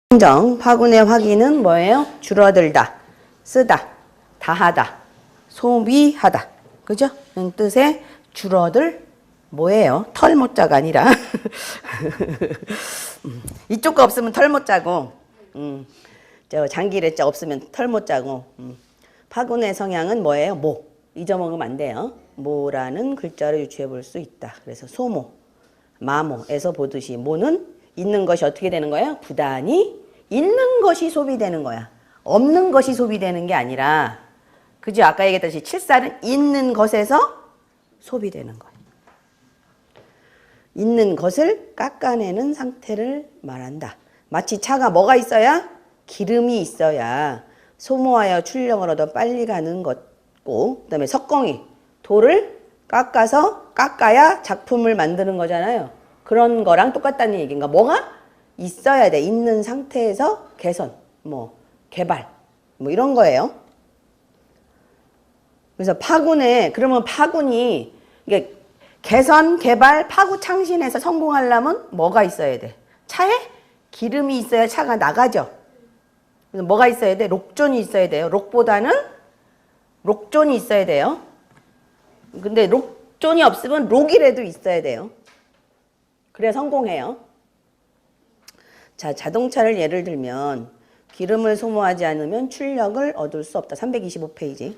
긍정, 파군의 확인은 뭐예요? 줄어들다, 쓰다, 다하다, 소비하다. 그죠? 이 뜻의 줄어들 뭐예요? 털모자가 아니라 이쪽 거 없으면 털모자고 저 장기레자 없으면 털모자고 파군의 성향은 뭐예요? 모. 잊어먹으면 안 돼요. 모라는 글자를 유추해 볼 수 있다. 그래서 소모, 마모에서 보듯이 모는 있는 것이 어떻게 되는 거예요? 부단히 있는 것이 소비되는 거야. 없는 것이 소비되는 게 아니라, 그죠? 아까 얘기했듯이 칠살은 있는 것에서 소비되는 거야. 있는 것을 깎아내는 상태를 말한다. 마치 차가 뭐가 있어야? 기름이 있어야 소모하여 출력을 얻어 빨리 가는 것고, 그 다음에 석공이 돌을 깎아야 작품을 만드는 거잖아요. 그런 거랑 똑같다는 얘기인가? 뭐가 있어야 돼. 있는 상태에서 개선, 개발, 이런 거예요. 그래서 그러면 파군이, 이게 개선, 개발, 파구 창신해서 성공하려면 뭐가 있어야 돼? 차에 기름이 있어야 차가 나가죠. 그래서 뭐가 있어야 돼? 록존이 있어야 돼요. 록존이 있어야 돼요. 근데 록존이 없으면 록이라도 있어야 돼요. 그래야 성공해요. 자, 자동차를 예를 들면 기름을 소모하지 않으면 출력을 얻을 수 없다. 325페이지.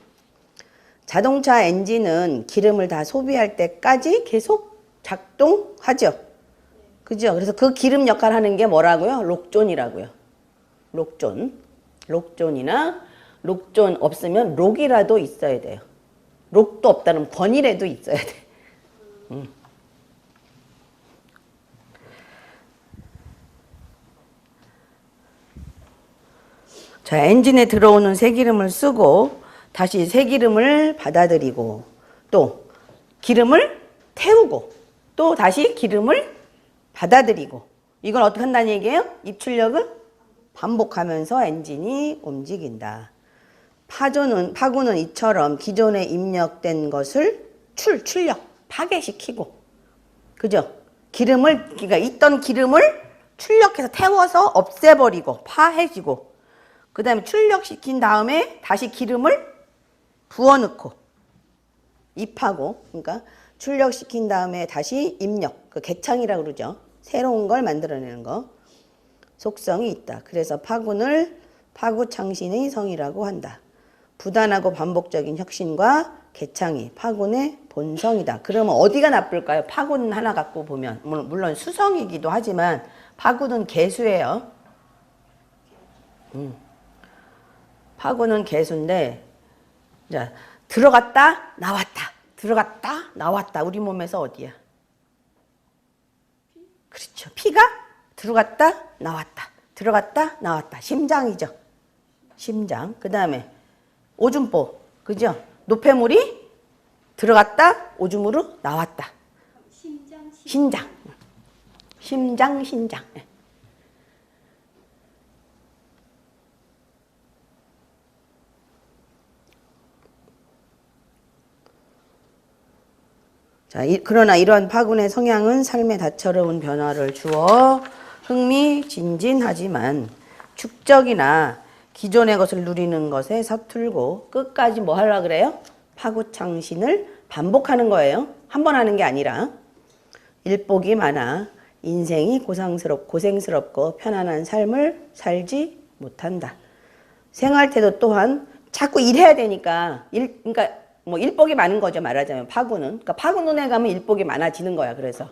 자동차 엔진은 기름을 다 소비할 때까지 계속 작동하죠. 그죠? 그래서 그 기름 역할을 하는 게 뭐라고요? 록존이라고요. 록존이나 록존 없으면 록이라도 있어야 돼요. 록도 없다면 권이라도 있어야 돼. 자, 엔진에 들어오는 새기름을 쓰고 다시 새기름을 받아들이고 또 기름을 태우고 또 다시 기름을 받아들이고 이걸 어떻게 한다는 얘기예요? 입출력을 반복하면서 엔진이 움직인다. 파군은 이처럼 기존에 입력된 것을 출력, 파괴시키고 그죠? 그러니까 있던 기름을 출력해서 태워서 없애버리고 파해지고 그 다음에 출력시킨 다음에 다시 기름을 부어넣고 입하고 그러니까 출력시킨 다음에 다시 입력, 그 개창이라고 그러죠. 새로운 걸 만들어내는 거. 속성이 있다. 그래서 파군을 파구창신의 성이라고 한다. 부단하고 반복적인 혁신과 개창이 파군의 본성이다. 그러면 어디가 나쁠까요? 파군 하나 갖고 보면 물론 수성이기도 하지만 파군은 개수예요. 파군은 개수인데 자, 들어갔다 나왔다 들어갔다 나왔다. 우리 몸에서 어디야? 그렇죠. 피가 들어갔다 나왔다. 심장이죠. 심장. 그 다음에 오줌보. 그죠? 노폐물이 들어갔다 오줌으로 나왔다. 심장. 자, 그러나 이러한 파군의 성향은 삶에 다채로운 변화를 주어 흥미진진하지만 축적이나 기존의 것을 누리는 것에 서툴고 끝까지 뭐 하려고 그래요? 파구창신을 반복하는 거예요. 한 번 하는 게 아니라 일복이 많아 인생이 고생스럽고 편안한 삶을 살지 못한다. 생활태도 또한 자꾸 일해야 되니까 그러니까 일복이 많은 거죠. 말하자면 파군은. 그러니까 파군운에 가면 일복이 많아지는 거야. 그래서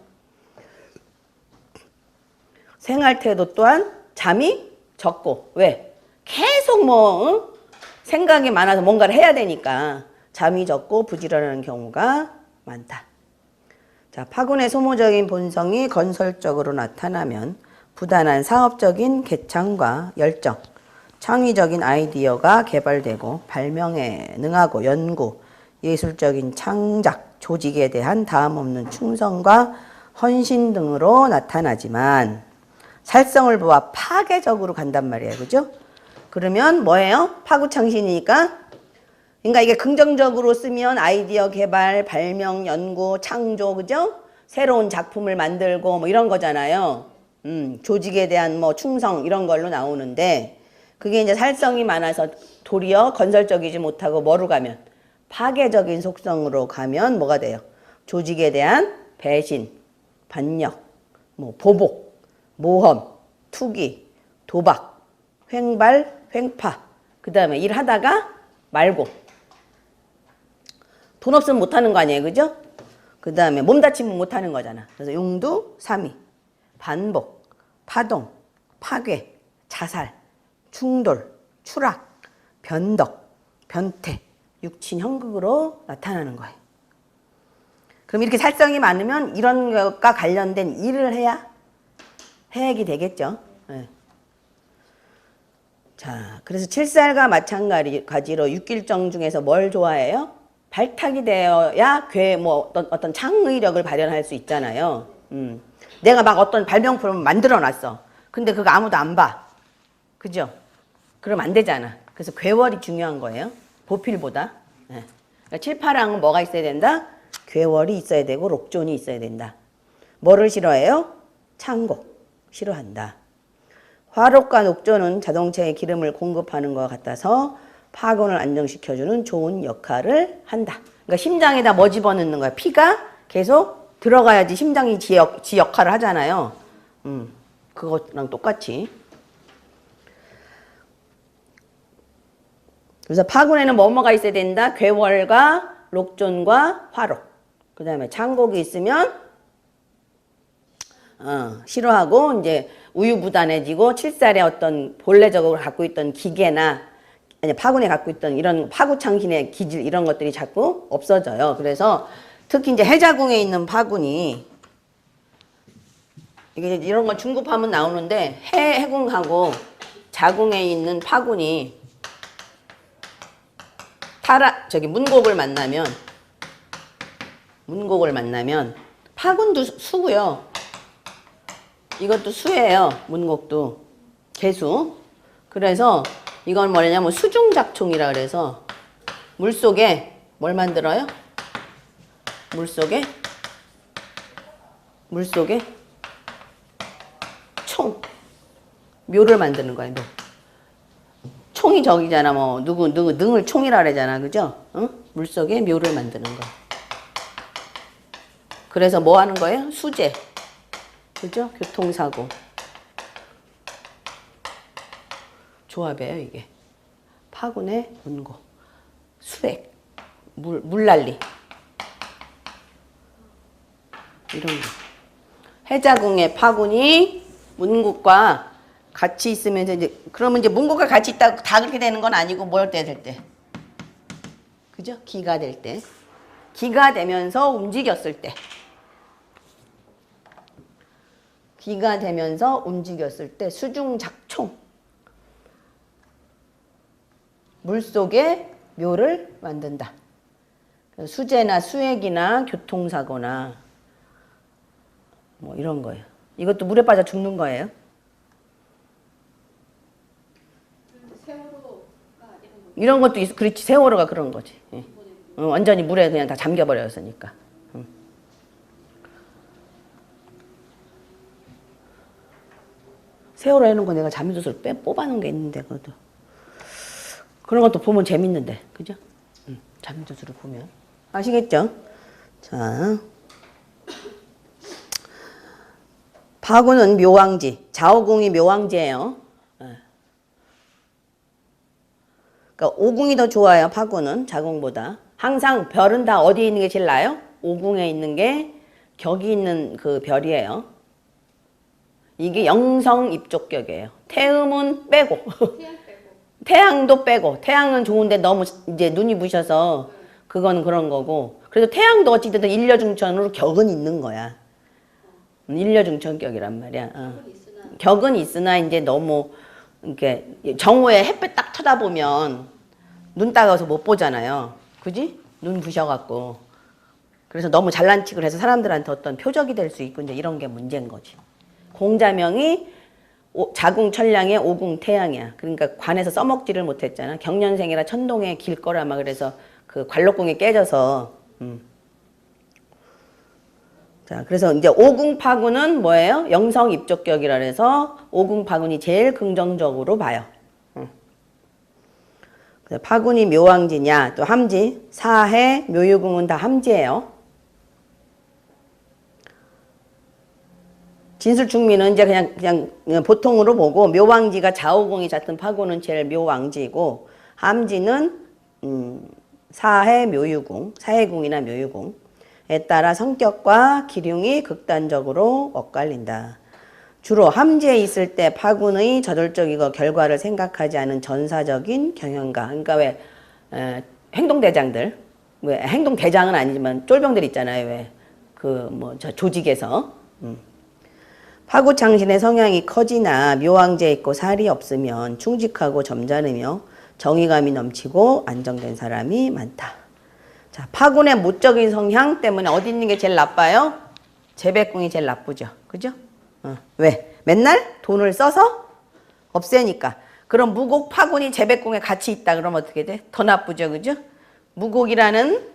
생활태도 또한 잠이 적고 왜? 계속 생각이 많아서 뭔가를 해야 되니까 잠이 적고 부지런한 경우가 많다. 자, 파군의 소모적인 본성이 건설적으로 나타나면 부단한 사업적인 개창과 열정, 창의적인 아이디어가 개발되고 발명에 능하고 연구, 예술적인 창작, 조직에 대한 다음없는 충성과 헌신 등으로 나타나지만 살성을 보아 파괴적으로 간단 말이에요. 그죠? 그러면 뭐예요? 파구창신이니까 그러니까 이게 긍정적으로 쓰면 아이디어 개발, 발명, 연구, 창조, 그죠? 새로운 작품을 만들고 이런 거잖아요. 조직에 대한 뭐 충성 이런 걸로 나오는데 그게 이제 살성이 많아서 도리어 건설적이지 못하고 뭐로 가면 파괴적인 속성으로 가면 뭐가 돼요? 조직에 대한 배신, 반역, 뭐 보복, 모험, 투기, 도박, 횡발, 횡파. 그 다음에 일하다가 말고 돈 없으면 못하는 거 아니에요, 그죠? 그 다음에 몸 다치면 못하는 거잖아. 그래서 용두, 삼위, 반복, 파동, 파괴, 자살, 충돌, 추락, 변덕, 변태, 육친, 형극으로 나타나는 거예요. 그럼 이렇게 살성이 많으면 이런 것과 관련된 일을 해야 해액이 되겠죠. 네. 자, 그래서 칠살과 마찬가지로 육길정 중에서 뭘 좋아해요? 발탁이 되어야 뭐 어떤 창의력을 발현할 수 있잖아요. 내가 막 어떤 발명품을 만들어 놨어. 근데 그거 아무도 안 봐. 그죠? 그럼 안 되잖아. 그래서 괴월이 중요한 거예요. 보필보다. 네. 그러니까 칠파랑은 뭐가 있어야 된다? 괴월이 있어야 되고 록존이 있어야 된다. 뭐를 싫어해요? 창곡. 싫어한다. 화록과 녹존은 자동차에 기름을 공급하는 것 같아서 파곤을 안정시켜주는 좋은 역할을 한다. 그러니까 심장에다 뭐 집어넣는 거야? 피가 계속 들어가야지 심장이 지 역할을 하잖아요. 그것랑 똑같이. 그래서 파군에는 뭐가 있어야 된다? 괴월과 록존과 화록. 그 다음에 창곡이 있으면 싫어하고 이제 우유부단해지고 칠살의 어떤 본래적으로 갖고 있던 기계나 아니 파군에 갖고 있던 이런 파구창신의 기질 이런 것들이 자꾸 없어져요. 그래서 특히 이제 해자궁에 있는 파군이 이게 이런 거 중급하면 나오는데 해궁하고 자궁에 있는 파군이 문곡을 만나면 파군도 수고요. 이것도 수예요. 문곡도 개수. 그래서 이건 뭐냐면 수중작총이라 그래서 물속에 뭘 만들어요? 물속에 총 묘를 만드는 거예요. 묘. 총이 저기잖아. 뭐 누구 능을 총이라 그러잖아. 그죠? 응? 물속에 묘를 만드는 거. 그래서 뭐 하는 거예요? 수재. 그죠? 교통사고. 조합이에요, 이게. 파군의 문고. 수액. 물난리. 이런 거. 해자궁의 파군이 문국과 같이 있으면서 그러면 문국과 같이 있다고 다 그렇게 되는 건 아니고 뭘 때 될 때. 그죠? 기가 될 때. 기가 되면서 움직였을 때. 기가 되면서 움직였을 때 수중작총. 물속에 묘를 만든다. 수재나 수액이나 교통사고나 뭐 이런 거예요. 이것도 물에 빠져 죽는 거예요. 이런 것도 그렇지. 세월호가 그런 거지. 예. 완전히 물에 그냥 다 잠겨버렸으니까. 세월호 해놓은 거 내가 잠수를 뽑아놓은 게 있는데 그것도 그런 것도 보면 재밌는데 그죠? 잠수를 보면 아시겠죠? 자, 파군은 묘왕지, 자오궁이 묘왕지예요. 그러니까 오궁이 더 좋아요. 파군은 자궁보다. 항상 별은 다 어디에 있는 게 제일 나아요? 오궁에 있는 게 격이 있는 그 별이에요. 이게 영성 입족격이에요. 태음은 빼고. 태양도 빼고. 태양은 좋은데 너무 이제 눈이 부셔서 그건 그런 거고. 그래도 태양도 어찌됐든 일려중천으로 격은 있는 거야. 일려중천격이란 말이야. 격은 있으나 이제 너무 이렇게 정오에 햇볕 딱 쳐다보면 눈 따가워서 못 보잖아요. 그지? 눈 부셔갖고. 그래서 너무 잘난 척을 해서 사람들한테 어떤 표적이 될 수 있고 이제 이런 게 문제인 거지. 공자명이 자궁천량의 오궁태양이야. 그러니까 관에서 써먹지를 못했잖아. 경년생이라 천동에 길 거라 막 그래서 그 관록궁이 깨져서. 자, 그래서 이제 오궁파군은 뭐예요? 영성입족격이라 해서 오궁파군이 제일 긍정적으로 봐요. 파군이 묘왕지냐, 또 함지, 사해, 묘유궁은 다 함지예요. 진술중미는 이제 그냥 보통으로 보고 묘왕지가 좌우궁이 잦은 파군은 제일 묘왕지이고 함지는 사해, 묘유궁, 사해궁이나 묘유궁에 따라 성격과 기륭이 극단적으로 엇갈린다. 주로 함지에 있을 때 파군의 저돌적이고 결과를 생각하지 않은 전사적인 경영가. 그러니까 왜 행동대장들, 왜 행동대장은 아니지만 쫄병들 있잖아요. 왜 그 뭐 저 조직에서 파구창신의 성향이 커지나 묘왕제에 있고 살이 없으면 충직하고 점잖으며 정의감이 넘치고 안정된 사람이 많다. 자, 파군의 모적인 성향 때문에 어디 있는 게 제일 나빠요? 재백궁이 제일 나쁘죠. 그죠? 왜? 맨날 돈을 써서 없애니까. 그럼 무곡 파군이 재백궁에 같이 있다 그러면 어떻게 돼? 더 나쁘죠. 그죠? 무곡이라는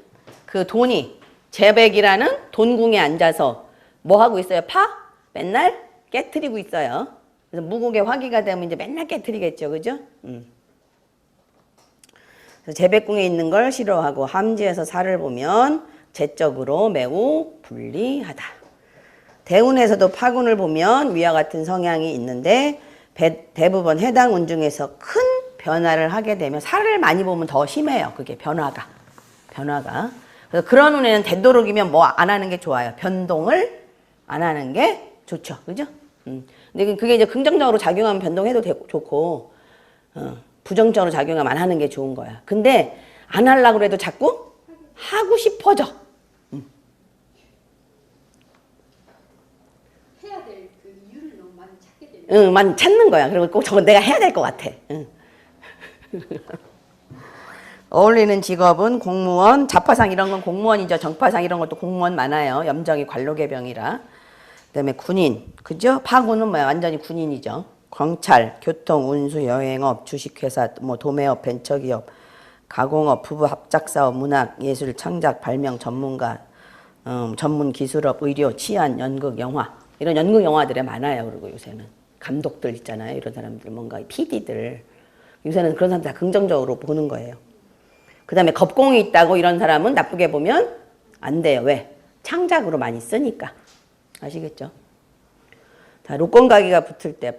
그 돈이 재백이라는 돈궁에 앉아서 뭐 하고 있어요? 맨날 깨트리고 있어요. 그래서 무곡의 화기가 되면 이제 맨날 깨트리겠죠. 그죠? 재백궁에 있는 걸 싫어하고 함지에서 살을 보면 재적으로 매우 불리하다. 대운에서도 파군을 보면 위와 같은 성향이 있는데 대부분 해당 운 중에서 큰 변화를 하게 되면 살을 많이 보면 더 심해요. 그게 변화가. 그래서 그런 운에는 되도록이면 뭐 안 하는 게 좋아요. 변동을 안 하는 게 좋죠. 그죠? 근데 그게 이제 긍정적으로 작용하면 변동해도 좋고 부정적으로 작용하면 안 하는 게 좋은 거야. 근데 안 하려고 해도 자꾸 하고 싶어져. 해야 될 그 이유를 너무 많이 찾게 되는. 많이 찾는 거야. 그리고 꼭 저건 내가 해야 될 것 같아. 어울리는 직업은 공무원, 자파상 이런 건 공무원이죠. 정파상 이런 것도 공무원 많아요. 염정이 관로개병이라. 그다음에 군인, 그죠? 파군은 뭐야? 완전히 군인이죠. 경찰, 교통, 운수, 여행업, 주식회사, 뭐 도매업, 벤처기업, 가공업, 부부 합작사업, 문학, 예술, 창작, 발명, 전문가, 전문 기술업, 의료, 치안, 연극, 영화 이런 연극 영화들에 많아요. 그리고 요새는 감독들 있잖아요. 이런 사람들 뭔가 PD들 요새는 그런 사람들 다 긍정적으로 보는 거예요. 그 다음에 겁공이 있다고 이런 사람은 나쁘게 보면 안 돼요. 왜? 창작으로 많이 쓰니까. 아시겠죠? 자, 로건가기가 붙을 때